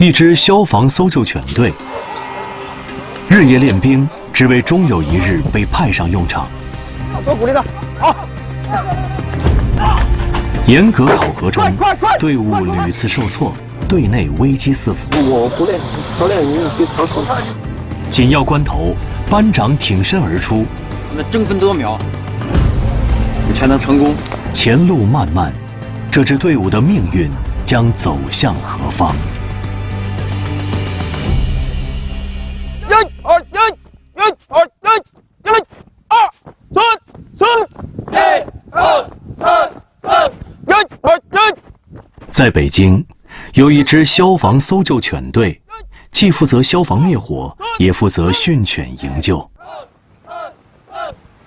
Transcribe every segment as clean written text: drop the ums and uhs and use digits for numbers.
一支消防搜救犬队，日夜练兵，只为终有一日被派上用场。多鼓励他，好。严格考核中，队伍屡次受挫，队内危机四伏。我不练，教练你别长手。紧要关头，班长挺身而出，那争分夺秒，你才能成功。前路漫漫，这支队伍的命运将走向何方？在北京，有一支消防搜救犬队，既负责消防灭火，也负责训犬营救。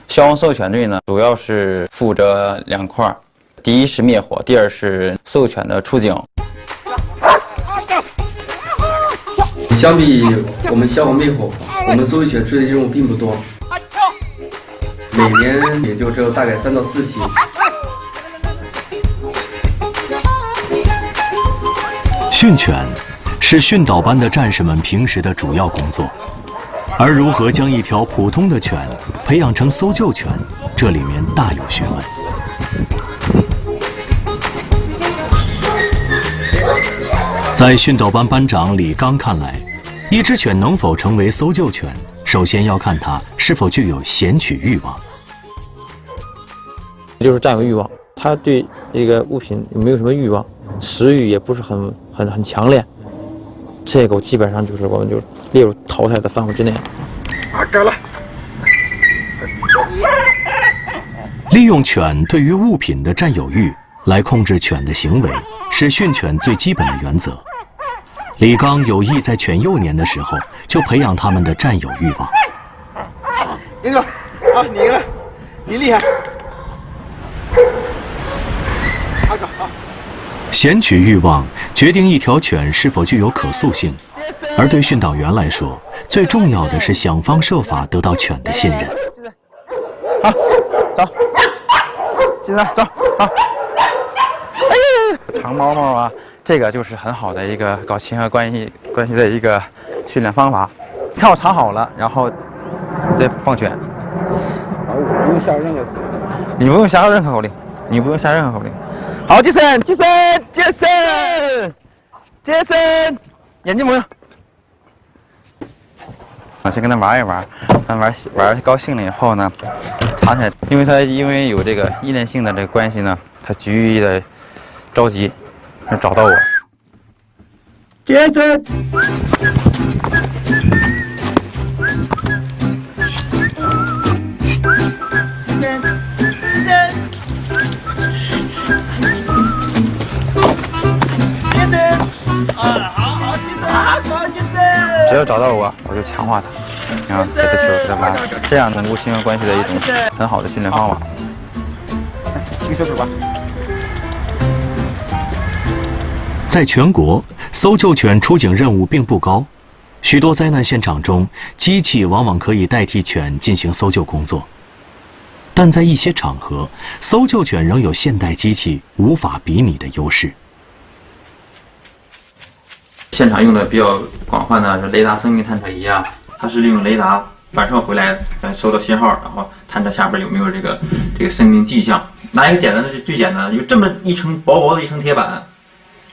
消防搜救犬队呢，主要是负责2块，第一是灭火，第二是搜救犬的出警。相比我们消防灭火，我们搜救犬追的任务并不多，每年也就只有大概3到4起。训犬是训导班的战士们平时的主要工作，而如何将一条普通的犬培养成搜救犬，这里面大有学问。在训导班班长李刚看来，一只犬能否成为搜救犬，首先要看它是否具有衔取欲望。就是占有欲望，它对这个物品没有什么欲望，食欲也不是很强烈。这个基本上就是我们就列入淘汰的范围之内。改了。利用犬对于物品的占有欲来控制犬的行为，是训犬最基本的原则。李刚有意在犬幼年的时候就培养他们的占有欲望。英哥，好，你赢了，你厉害。衔取欲望决定一条犬是否具有可塑性，而对训导员来说，最重要的是想方设法得到犬的信任。好，走，进来，走，好。长毛毛啊，这个就是很好的一个搞亲和关系的一个训练方法。看我藏好了，然后再放犬。我不用下任何口令。你不用下任何口令，你不用下任何口令。好，杰森，眼睛蒙上。我先跟他玩一玩，玩高兴了以后呢，藏起来，因为有这个依恋性的这个关系呢，他急于的着急，找到我。杰森。只要找到我就强化它，然后给它球，给它玩，这样巩固亲和关系的一种很好的训练方法。一个小手吧。在全国，搜救犬出警任务并不高，许多灾难现场中，机器往往可以代替犬进行搜救工作。但在一些场合，搜救犬仍有现代机器无法比拟的优势。现场用的比较广泛的是雷达生命探测仪啊，它是利用雷达反射回来，收到信号，然后探测下边有没有这个生命迹象。拿一个简单的，最简单的，有这么一层薄薄的一层铁板，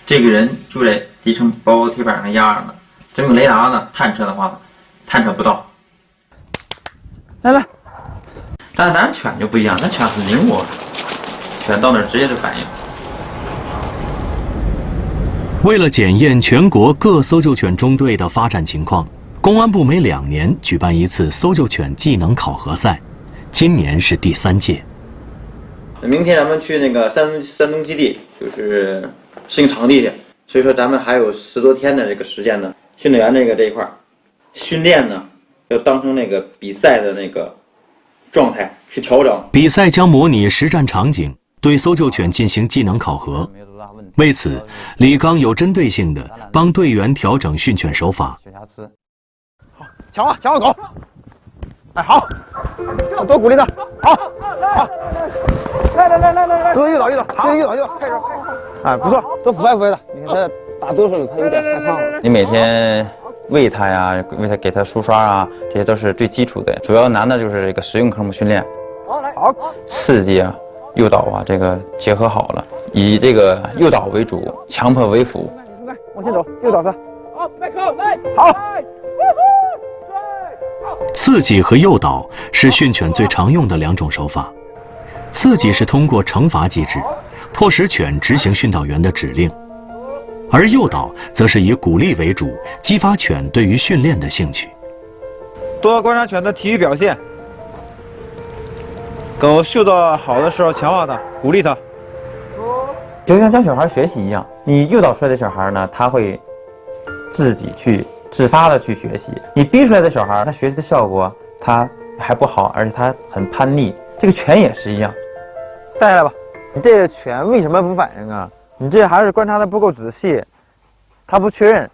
这个人就在一层薄薄的铁板上压着呢。这用雷达呢探测的话，探测不到。来。但是咱犬就不一样，咱犬很灵活，犬到那儿直接就反应。为了检验全国各搜救犬中队的发展情况，公安部每2年举办一次搜救犬技能考核赛，今年是第3届。明天咱们去那个山东基地，就是适应场地去，所以说咱们还有10多天的这个时间呢。训练员这一块训练呢，要当成那个比赛的那个状态去调整。比赛将模拟实战场景，对搜救犬进行技能考核。为此，李刚有针对性地帮队员调整训犬手法。好，抢我狗！哎，好，多鼓励他。好，来，多诱导，开始。哎，不错，多抚拍的。你看他大多数他有点害怕了。你每天喂它呀，给它梳刷啊，这些都是最基础的。主要难的就是这个实用科目训练。好，刺激啊、诱导啊，这个结合好了，以这个诱导为主，强迫为辅。往前走，诱导他。好，迈靠，来，好。刺激和诱导是训犬最常用的2种手法。刺激是通过惩罚机制，迫使犬执行训导员的指令；而诱导则是以鼓励为主，激发犬对于训练的兴趣。多观察犬的体育表现，狗嗅到好的时候强化它，鼓励它。就像教小孩学习一样，你诱导出来的小孩呢，他会自己去自发的去学习；你逼出来的小孩，他学习的效果他还不好，而且他很叛逆。这个犬也是一样。带下来吧。你这个犬为什么不反应啊？你这还是观察的不够仔细，它不确认，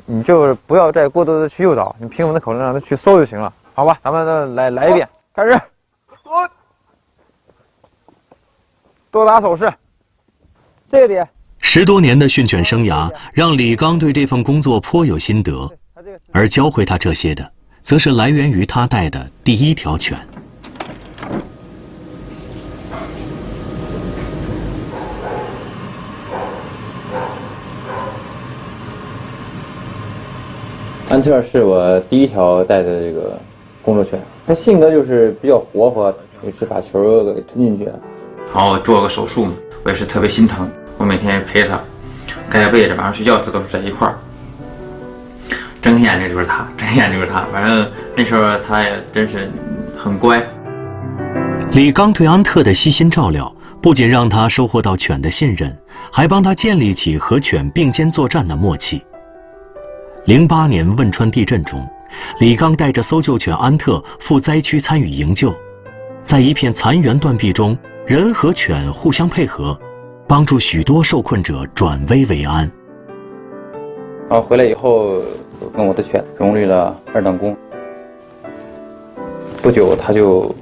你就不要再过多的去诱导，你凭我们的口令让它去搜就行了，好吧？咱们来一遍，开始。多打手势。这个点。10多年的训犬生涯让李刚对这份工作颇有心得，而教会他这些的，则是来源于他带的第1条犬。安特是我第1条带的这个工作犬，它性格就是比较活泼，有时把球给吞进去。然后做个手术，我也是特别心疼。我每天陪他，盖被子，晚上睡觉时都是在一块儿。睁开眼睛就是他，睁开眼睛就是他。反正那时候他也真是很乖。李刚对安特的悉心照料，不仅让他收获到犬的信任，还帮他建立起和犬并肩作战的默契。08年汶川地震中，李刚带着搜救犬安特赴灾区参与营救，在一片残垣断壁中，人和犬互相配合，帮助许多受困者转危为安。然后回来以后，跟我的犬荣立了2等功。不久他就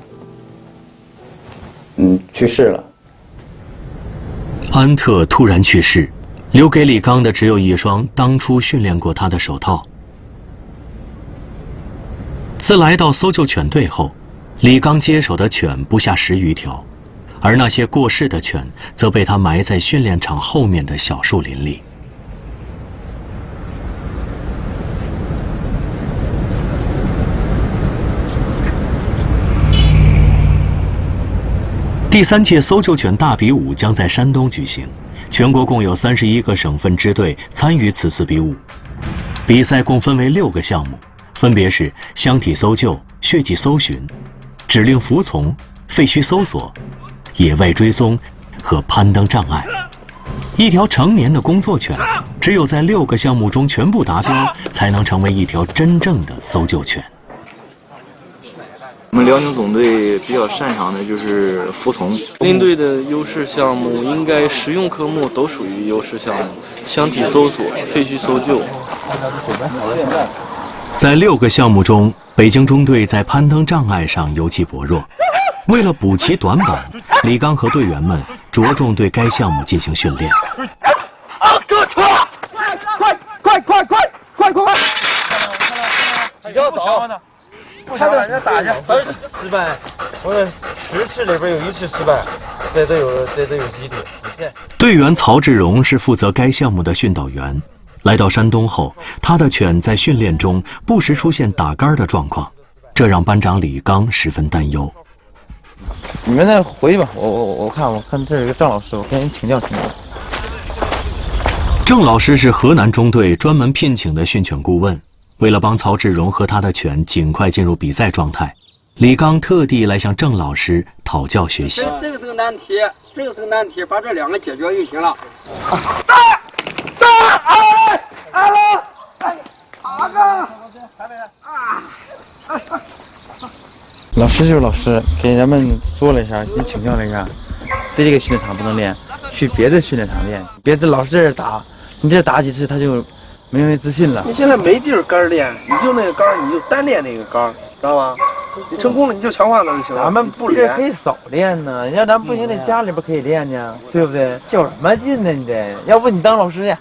去世了。安特突然去世，留给李刚的只有一双当初训练过他的手套。自来到搜救犬队后，李刚接手的犬不下10余条，而那些过世的犬则被他埋在训练场后面的小树林里。第3届搜救犬大比武将在山东举行，全国共有31个省份支队参与此次比武。比赛共分为6个项目，分别是箱体搜救、血迹搜寻、指令服从、废墟搜索、野外追踪和攀登障碍。一条成年的工作犬，只有在6个项目中全部达标，才能成为一条真正的搜救犬。我们辽宁总队比较擅长的就是服从。林队的优势项目应该实用科目都属于优势项目，箱体搜索、废墟搜救。在6个项目中，北京中队在攀登障碍上尤其薄弱。为了补齐短板，李刚和队员们着重对该项目进行训练。快！比较早。他的打下失败，我的10次里边有1次失败，这都有集体。队员曹志荣是负责该项目的训导员。来到山东后，他的犬在训练中不时出现打杆的状况，这让班长李刚十分担忧。你们再回去吧，我看这有一个郑老师，我跟人请教。郑老师是河南中队专门聘请的训犬顾问。为了帮曹志荣和他的犬尽快进入比赛状态，李刚特地来向郑老师讨教学习。这个是个难题，把这2个解决就行了。老师就是老师，给咱们说了一下，先请教了一下，在这个训练场不能练，去别的训练场练。别的老师这打，你这打几次他就没有自信了。你现在没地儿杆练，你就那个杆，你就单练那个杆，知道吗？你成功了你就强化那就行了。咱们不练可以少练呢，你要咱不行，在家里边可以练呢，对不对？较什么劲呢？你这，要不你当老师去？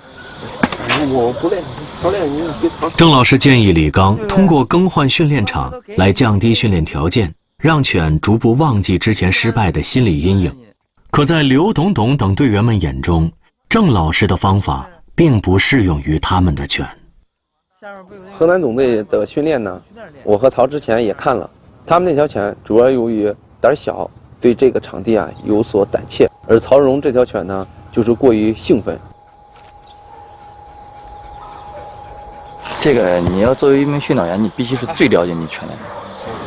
我不练，教练你别操。郑老师建议李刚通过更换训练场来降低训练条件，让犬逐步忘记之前失败的心理阴影。可在刘董董等队员们眼中，郑老师的方法并不适用于他们的犬。河南总队的训练呢，我和曹之前也看了，他们那条犬主要由于胆小，对这个场地啊有所胆怯，而曹荣这条犬呢，就是过于兴奋。这个你要作为一名训导员，你必须是最了解你犬的人。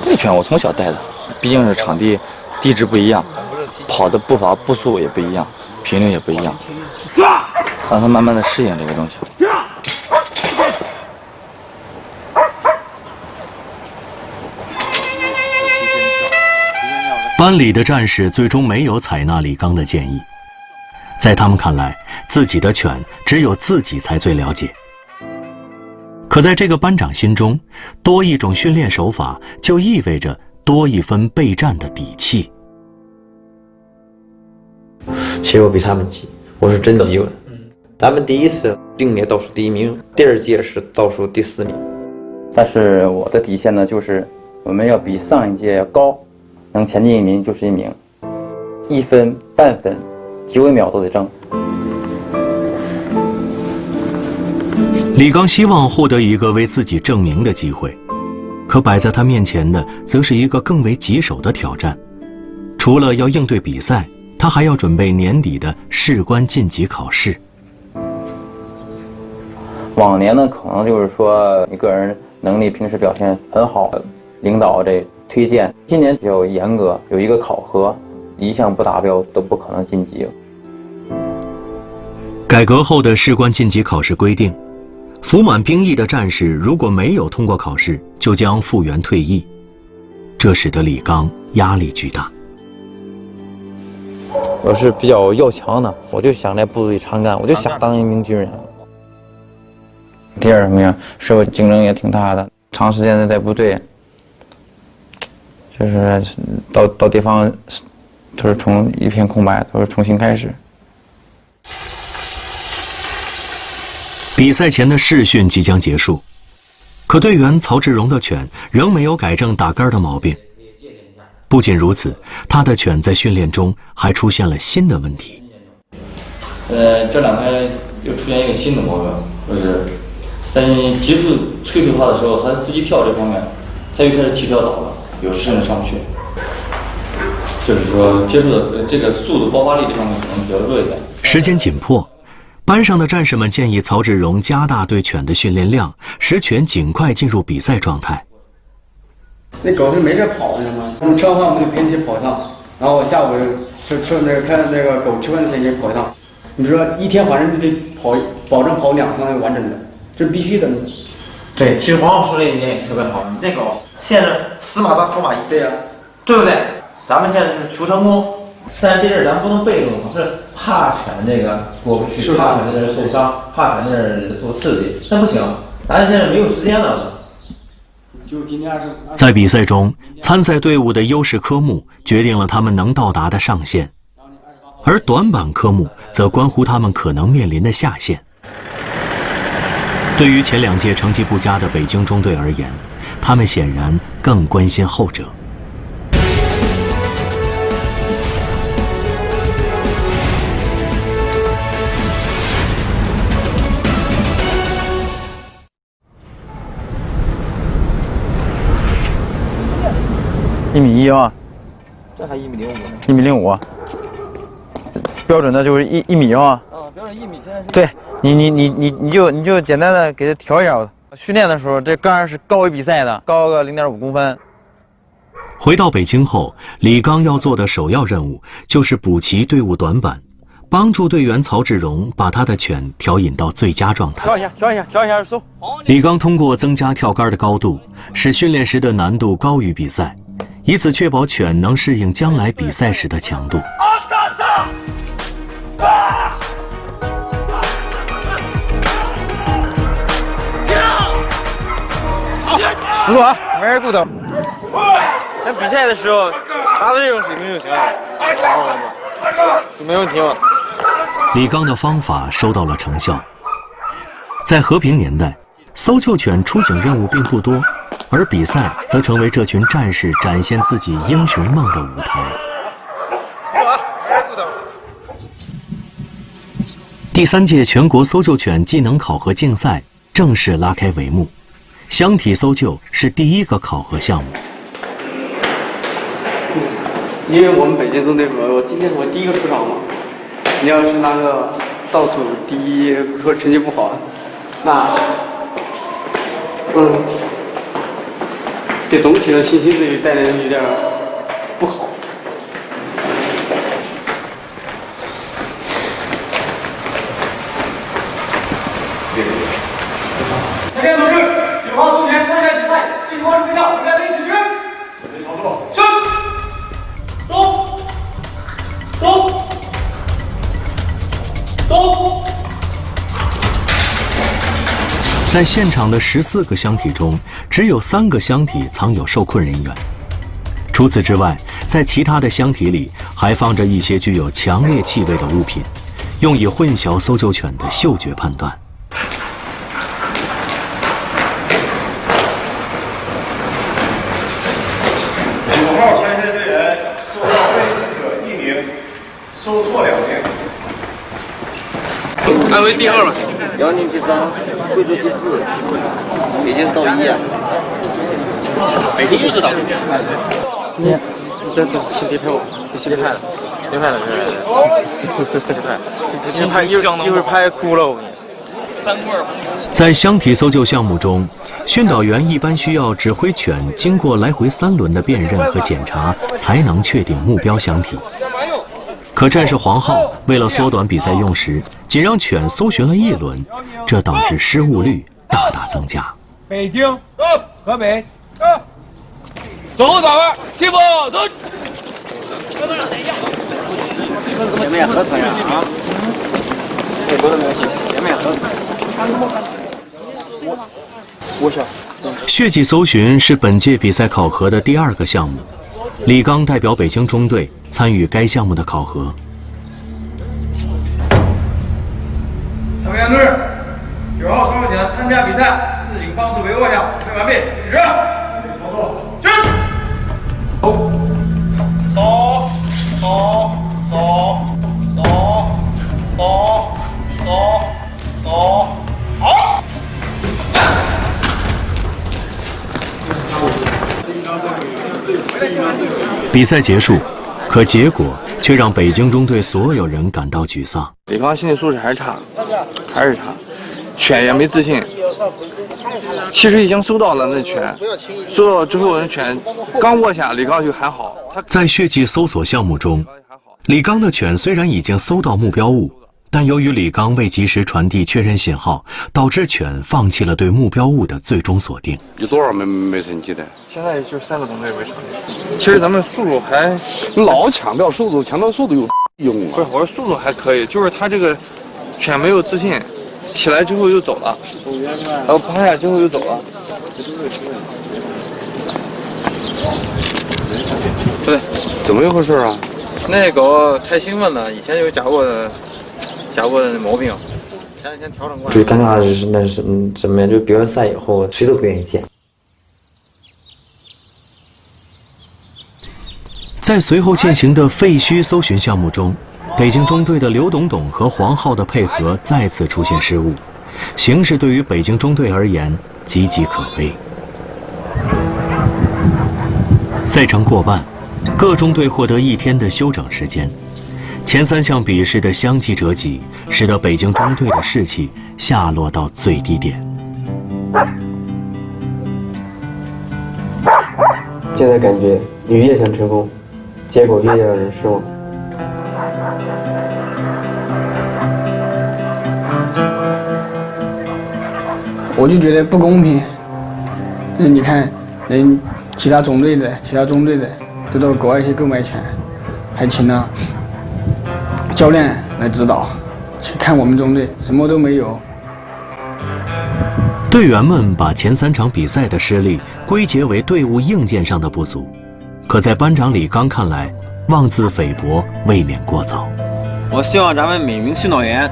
这个犬我从小带的，毕竟是场地地质不一样，跑的步伐步速也不一样，频率也不一样，让它慢慢的适应这个东西。班里的战士最终没有采纳李刚的建议，在他们看来，自己的犬只有自己才最了解。可在这个班长心中，多一种训练手法就意味着多一分备战的底气。其实我比他们急，我是真急了。他们第一次并列倒数第1名，第2届是倒数第4名。但是我的底线呢，就是我们要比上一届要高，能前进1名就是1名，1分、半分、几微秒都得争。李刚希望获得一个为自己证明的机会，可摆在他面前的则是一个更为棘手的挑战。除了要应对比赛，他还要准备年底的士官晋级考试。往年呢，可能就是说你个人能力平时表现很好，领导这推荐。今年比较严格，有一个考核，一项不达标都不可能晋级。改革后的士官晋级考试规定，服满兵役的战士如果没有通过考试，就将复员退役。这使得李刚压力巨大。我是比较要强的，我就想在部队长干，我就想当一名军人。第二什么呀？社会竞争也挺大的，长时间的在部队，就是到地方都是从一片空白，都是重新开始。比赛前的试训即将结束，可队员曹志荣的犬仍没有改正打杆的毛病。不仅如此，他的犬在训练中还出现了新的问题。这2天又出现一个新的毛病，就是在你急速催促它的时候，它的司机跳这方面，它又开始起跳早了，有时甚至上不去。就是说接触的这个速度爆发力这方面可能比较弱一点。时间紧迫，班上的战士们建议曹志荣加大对犬的训练量，使犬尽快进入比赛状态。那狗就没事跑，你知道吗？我们吃完饭我们就陪你一起跑一趟，然后下午看那个狗吃饭之前也跑一趟。你说一天反正就得跑，保证跑2趟完整的，这是必须的。对，其实黄老师这一点也特别好，你这狗现在死马当活马医，对呀，对不对？咱们现在就是求成功，但是这阵咱不能被动，是怕犬这个过不去，怕犬在这受伤，怕犬在这受刺激，那不行，咱现在没有时间了。在比赛中，参赛队伍的优势科目决定了他们能到达的上限，而短板科目则关乎他们可能面临的下限。对于前2届成绩不佳的北京中队而言，他们显然更关心后者。1.1米啊，这还1.05米呢。1.05米，标准的就是1米啊。标准1米，现在是。对你就简单的给它调一下。训练的时候，这杆是高于比赛的，高个0.5公分。回到北京后，李刚要做的首要任务就是补齐队伍短板，帮助队员曹志荣把他的犬调引到最佳状态。调一下，收。李刚通过增加跳杆的高度，使训练时的难度高于比赛，以此确保犬能适应将来比赛时的强度。不错啊，没人顾到。那比赛的时候达到这种水平就行了，就没问题了。李刚的方法收到了成效。在和平年代，搜救犬出警任务并不多，而比赛则成为这群战士展现自己英雄梦的舞台。第3届全国搜救犬技能考核竞赛正式拉开帷幕，箱体搜救是第一个考核项目。因为我们北京中队今天是我第一个出场嘛，你要是拿个倒数第一或者成绩不好，那对总体的信心对带来有点不好。前面同志，9号搜犬参赛比赛，进攻对象，来宾指示。准备操作。升。搜。搜。搜。在现场的14个箱体中，只有3个箱体藏有受困人员。除此之外，在其他的箱体里还放着一些具有强烈气味的物品，用以混淆搜救犬的嗅觉判断。9号参赛队员收到被试者1名，收错2名。安徽第2了，辽宁第3，贵州第4，北京是倒1啊。北京又是倒1。这别拍我，别拍了，别拍了，别拍，一会儿拍哭了我跟你。在箱体搜救项目中，训导员一般需要指挥犬经过来回3轮的辨认和检查，才能确定目标箱体。可战士黄浩为了缩短比赛用时，仅让犬搜寻了1轮，这导致失误率大大增加。北京，河北，左后转弯，起步，走。前面合成呀啊！这不是没有信息，前面合成。我想。血迹搜寻是本届比赛考核的第2个项目，李刚代表北京中队参与该项目的考核。各位同志，9号搜救犬参加比赛，示警方式为恶下，准备完毕，指示。操作。军。走。好。比赛结束，可结果却让北京中队所有人感到沮丧。李刚心理素质还是差，犬也没自信。其实已经收到了那犬，收到了之后，那犬刚卧下，李刚就还好。在血迹搜索项目中，李刚的犬虽然已经搜到目标物，但由于李刚未及时传递确认信号，导致犬放弃了对目标物的最终锁定。有多少没成绩的？现在就是3个中队没成绩。其实咱们速度还老强调速度，强调速度有用啊。不是，我说速度还可以，就是他这个犬没有自信，起来之后又走了，然后趴下之后又走了。对，怎么一回事啊？那狗太兴奋了，以前有甲过的毛病，前2天调整过来。最尴尬的是这面对比完赛以后，谁都不愿意见。在随后进行的废墟搜寻项目中，北京中队的刘董董和黄浩的配合再次出现失误，形势对于北京中队而言岌岌可危。赛程过半，各中队获得1天的休整时间。前3项比试的相继折戟，使得北京中队的士气下落到最低点。现在感觉你越想成功，结果越让人失望。我就觉得不公平。那你看，其他中队的都到国外去购买犬，还请了教练来指导，去看我们中队什么都没有。队员们把前3场比赛的失利归结为队伍硬件上的不足，可在班长李刚看来，妄自菲薄未免过早。我希望咱们每名训导员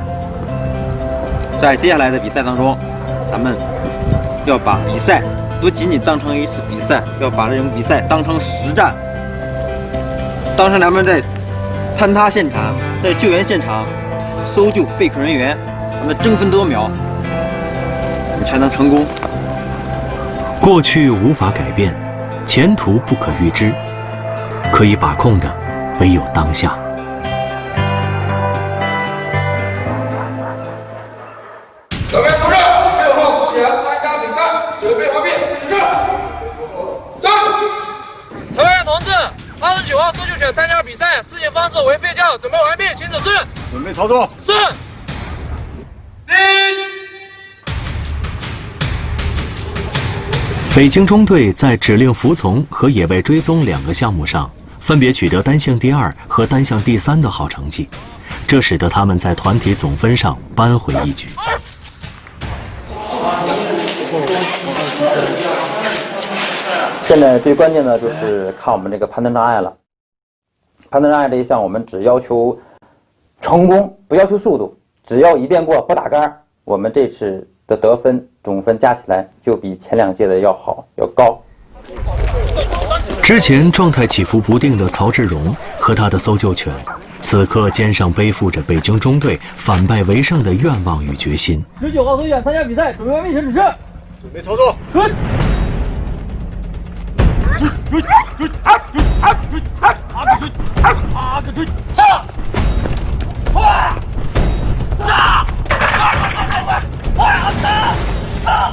在接下来的比赛当中，咱们要把比赛不仅仅当成一次比赛，要把这种比赛当成实战，当成咱们在坍塌现场、在救援现场搜救被困人员，咱们争分夺秒，我们才能成功。过去无法改变，前途不可预知，可以把控的唯有当下。小面同志，6号搜检参加比赛，准备完毕，请指示。站。成员同志，29号搜救犬参加比赛，事情方式为吠叫，准备完毕，请指示。准备操作。是。北京中队在指令服从和野外追踪2个项目上，分别取得单项第2和单项第3的好成绩，这使得他们在团体总分上扳回一局。现在最关键的就是看我们这个判断障碍了。判断障碍这一项，我们只要求成功，不要求速度，只要一遍过不打杆，我们这次的得分总分加起来就比前2届的要好，要高。之前状态起伏不定的曹志荣和他的搜救犬，此刻肩上背负着北京中队反败为胜的愿望与决心。19号搜救犬参加比赛，准备完毕，请指示。准备操作。上！快！上！快！上！上！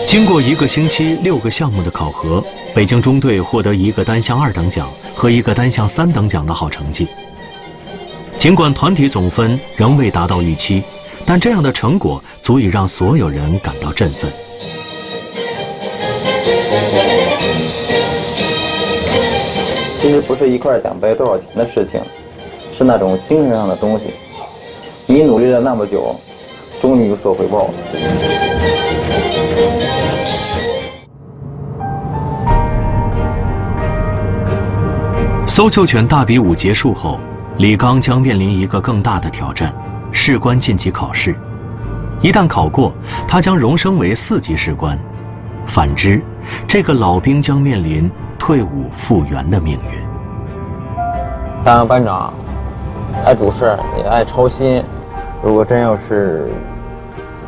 经过1个星期6个项目的考核，北京中队获得1个单项2等奖和1个单项3等奖的好成绩。尽管团体总分仍未达到预期，但这样的成果足以让所有人感到振奋。其实不是一块奖杯多少钱的事情，是那种精神上的东西。你努力了那么久，终于有所回报了。搜救犬大比武结束后，李刚将面临一个更大的挑战——士官晋级考试。一旦考过，他将荣升为4级士官；反之，这个老兵将面临退伍复员的命运。当班长，爱主事也爱操心。如果真要是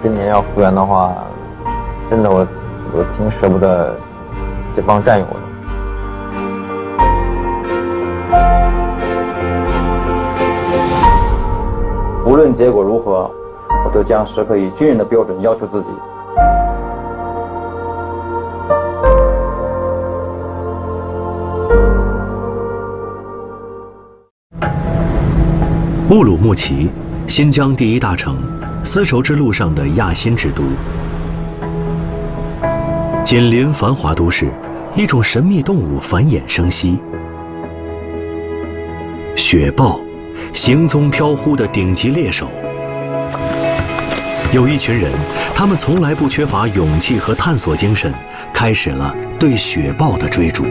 今年要复员的话，真的我挺舍不得这帮战友的。无论结果如何，我都将时刻以军人的标准要求自己。乌鲁木齐，新疆第1大城，丝绸之路上的亚辛之都。紧邻繁华都市，一种神秘动物繁衍生息。雪豹，行踪飘忽的顶级猎手。有一群人，他们从来不缺乏勇气和探索精神，开始了对雪豹的追逐。